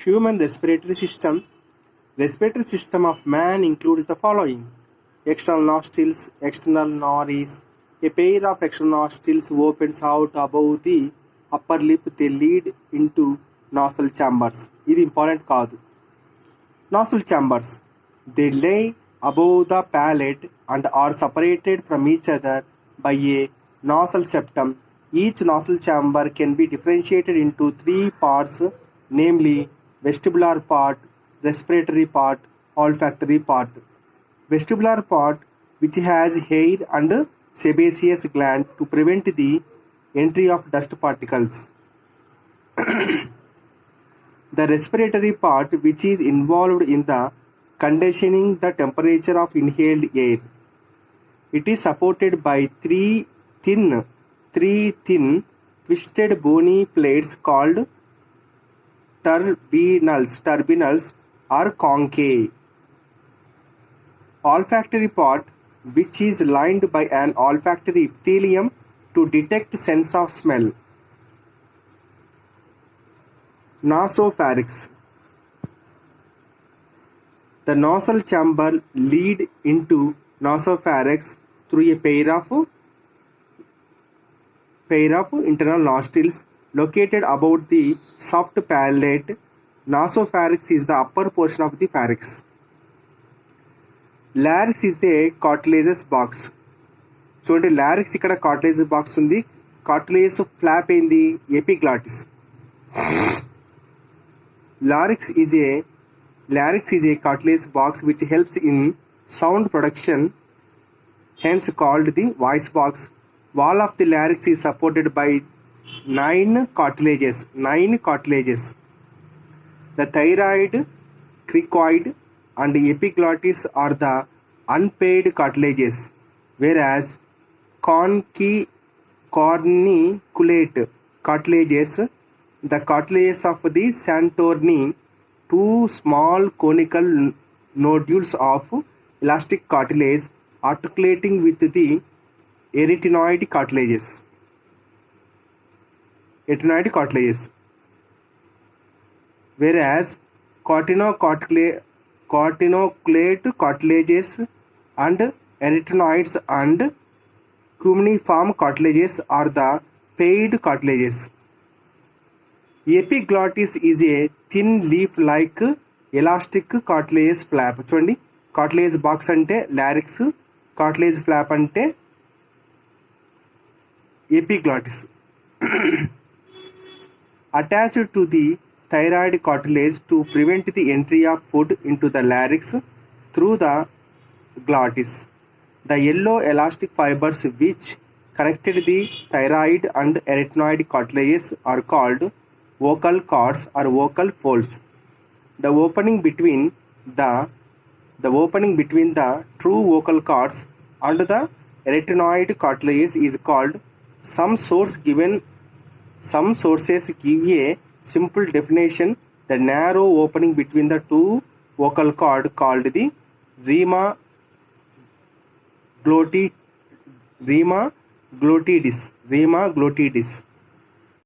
Human respiratory system. Respiratory system of man includes the following: external nostrils, external nares. A pair of external nostrils opens out above the upper lip. They lead into nostril chambers. ఇది important కాదు. Nostril chambers. They lay above the palate and are separated from each other by a nasal septum. Each nostril chamber can be differentiated into three parts, namely vestibular part, respiratory part, olfactory part. Vestibular part, which has hair and sebaceous gland to prevent the entry of dust particles. The respiratory part, which is involved in the conditioning the temperature of inhaled air. It is supported by three thin twisted bony plates called turbinals or conchae. Olfactory part, which is lined by an olfactory epithelium to detect sense of smell. Nasopharynx. The nasal chamber lead into nasopharynx through a pair of internal nostrils located above the soft palate. Nasopharynx is the upper portion of the pharynx. Larynx is the cartilaginous box. చూడండి, లారిక్స్ ఇక్కడ cartilage box ఉంది. Cartilage flop ఏంది? Epiglottis. Larynx is a cartilage box which helps in sound production, hence called the voice box. Wall of the larynx is supported by 9 cartilages. The thyroid, cricoid, and epiglottis are the unpaired cartilages, whereas corniculate cartilages, the cartilages of the Santorini, 2 small conical nodules of elastic cartilage articulating with the arytenoid cartilages. Whereas corticulate cartilages and arytenoids and cuneiform cartilages are the paired cartilages. Epiglottis is a thin leaf-like elastic cartilage flap. చూడండి, cartilage box అంటే లారిక్స్, cartilage flop అంటే epiglottis. Attached to the thyroid cartilage to prevent the entry of food into the larynx through the glottis. The yellow elastic fibers which connected the thyroid and arytenoid cartilages are called vocal cords or vocal folds. The opening between the true vocal cords and the arytenoid cartilages is called. Some sources give a simple definition: the narrow opening between the two vocal cord called the rima glottidis.